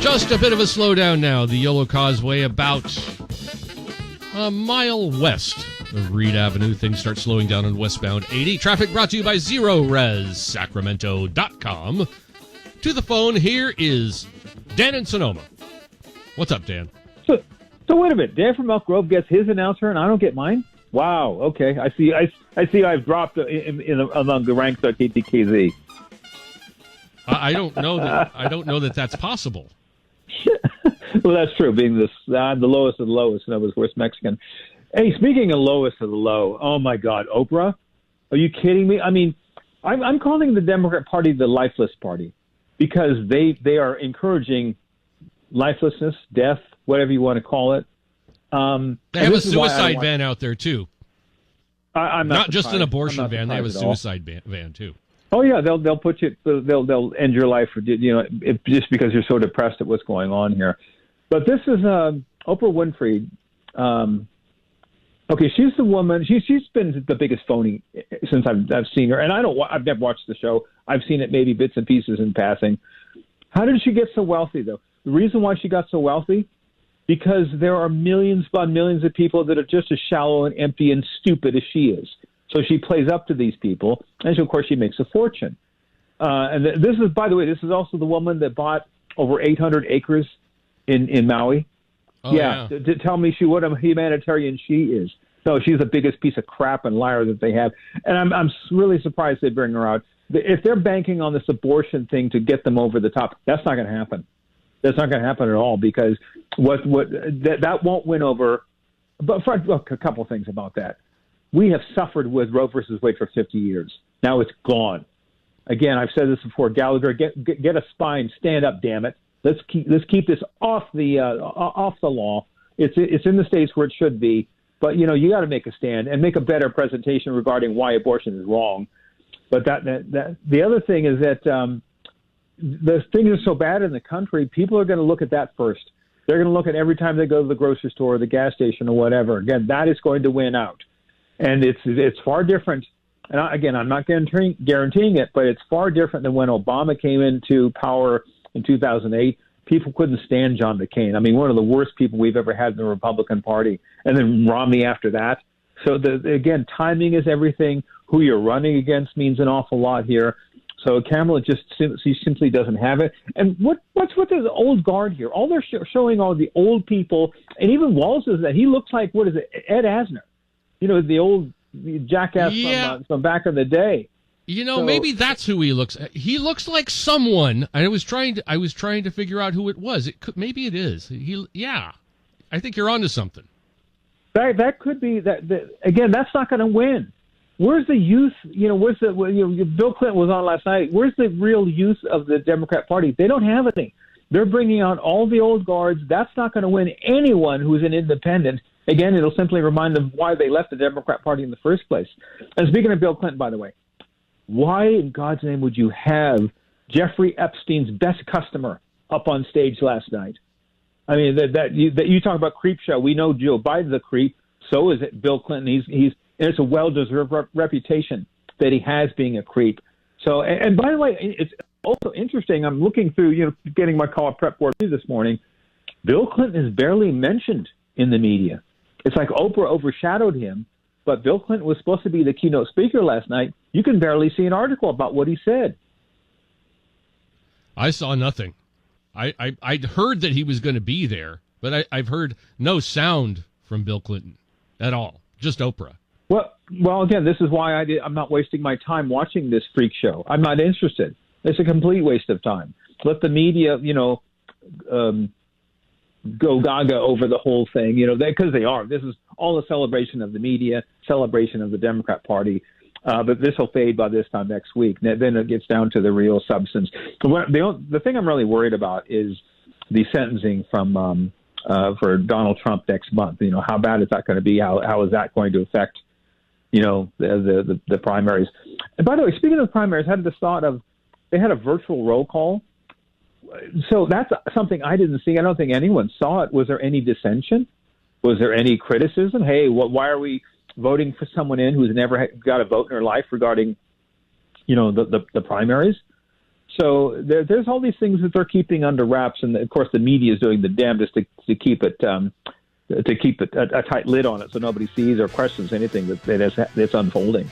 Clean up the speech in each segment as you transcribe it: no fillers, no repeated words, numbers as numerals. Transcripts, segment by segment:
Just a bit of a slowdown now. The Yolo Causeway about a mile west of Reed Avenue. Things start slowing down on westbound 80. Traffic brought to you by ZeroResSacramento.com. To the phone, here is Dan in Sonoma. What's up, Dan? So wait a minute. Dan from Elk Grove gets his announcer, and I don't get mine. Wow. Okay. I see. I've dropped among the ranks of KTKZ. I don't know that that's possible. Well, that's true. Being the lowest of the lowest, Nova's worst Mexican. Hey, speaking of lowest of the low, oh my God, Oprah? Are you kidding me? I mean, I'm calling the Democrat Party the lifeless party because they are encouraging lifelessness, death, whatever you want to call it. They have a suicide van out there too. I'm not just an abortion van; they have a suicide van too. Oh yeah, they'll put you. They'll end your life for just because you're so depressed at what's going on here. But this is Oprah Winfrey. Okay, she's the woman. She's been the biggest phony since I've seen her, and I've never watched the show. I've seen it maybe bits and pieces in passing. How did she get so wealthy though? The reason why she got so wealthy, because there are millions upon millions of people that are just as shallow and empty and stupid as she is. So she plays up to these people, and of course she makes a fortune. And this is, by the way, this is also the woman that bought over 800 acres in Maui. Oh, yeah. To tell me what a humanitarian she is. No, she's the biggest piece of crap and liar that they have. And I'm really surprised they bring her out. If they're banking on this abortion thing to get them over the top, that's not going to happen. That's not going to happen at all because that won't win over. But look, a couple things about that. We have suffered with Roe versus Wade for 50 years. Now it's gone. Again, I've said this before. Gallagher, get a spine, stand up, damn it. Let's keep this off the law. It's in the states where it should be, but you got to make a stand and make a better presentation regarding why abortion is wrong. But that the other thing is that the things are so bad in the country. People are going to look at that first. They're going to look at every time they go to the grocery store or the gas station or whatever. Again, that is going to win out. And it's far different. And again, I'm not guaranteeing it, but it's far different than when Obama came into power in 2008. People couldn't stand John McCain. I mean, one of the worst people we've ever had in the Republican Party. And then Romney after that. So, again, timing is everything. Who you're running against means an awful lot here. So Kamala she simply doesn't have it. And what's with this old guard here? All they're showing all the old people, and even Walz is that he looks like, what is it, Ed Asner. The old jackass from back in the day. Maybe that's who he looks. He looks like someone. I was trying to figure out who it was. Maybe it is. I think you're onto something. That could be that. Again, that's not going to win. Where's the youth? Where's the? Bill Clinton was on last night. Where's the real youth of the Democrat Party? They don't have any. They're bringing out all the old guards. That's not going to win anyone who's an independent. Again, it'll simply remind them why they left the Democrat Party in the first place. And speaking of Bill Clinton, by the way, why in God's name would you have Jeffrey Epstein's best customer up on stage last night? I mean, that you talk about creep show. We know Joe Biden's a creep. So is it Bill Clinton. And it's a well-deserved reputation that he has being a creep. So, and by the way, it's also interesting. I'm looking through, getting my call prep board this morning. Bill Clinton is barely mentioned in the media. It's like Oprah overshadowed him, but Bill Clinton was supposed to be the keynote speaker last night. You can barely see an article about what he said. I saw nothing. I'd heard that he was going to be there, but I've heard no sound from Bill Clinton at all, just Oprah. Well, again, this is why I'm not wasting my time watching this freak show. I'm not interested. It's a complete waste of time. Let the media, go gaga over the whole thing, because they are. This is all a celebration of the media, celebration of the Democrat Party. But this will fade by this time next week. Then it gets down to the real substance. The thing I'm really worried about is the sentencing for Donald Trump next month. How bad is that going to be? How is that going to affect, the primaries? And by the way, speaking of the primaries, I had this thought of they had a virtual roll call. So that's something I didn't see. I don't think anyone saw it. Was there any dissension? Was there any criticism? Hey, why are we voting for someone who's never got a vote in her life regarding, the primaries? So there's all these things that they're keeping under wraps, and of course the media is doing the damnedest to keep it a tight lid on it, so nobody sees or questions anything that's unfolding.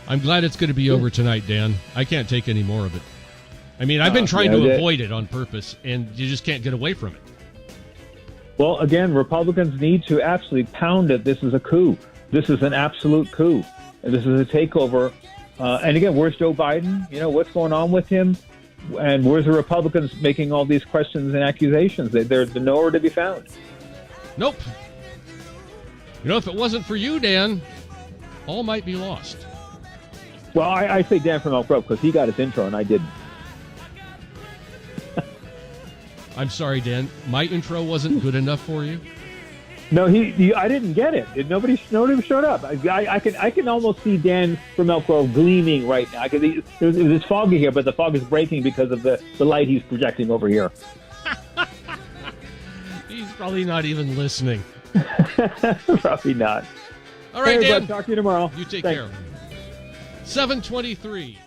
I'm glad it's going to be over tonight, Dan. I can't take any more of it. I mean, I've been trying to avoid it on purpose, and you just can't get away from it. Well, again, Republicans need to absolutely pound it. This is a coup. This is an absolute coup. And this is a takeover. And again, where's Joe Biden? You know, what's going on with him? And where's the Republicans making all these questions and accusations? They're nowhere to be found. Nope. You know, if it wasn't for you, Dan, all might be lost. Well, I say Dan from Elk Grove because he got his intro and I didn't. I'm sorry, Dan. My intro wasn't good enough for you? No, I didn't get it. Nobody showed up. I can almost see Dan from Elk Grove gleaming right now. It's foggy here, but the fog is breaking because of the light he's projecting over here. He's probably not even listening. Probably not. All right, hey, Dan. Bud, talk to you tomorrow. You take Thanks. care. 7:23.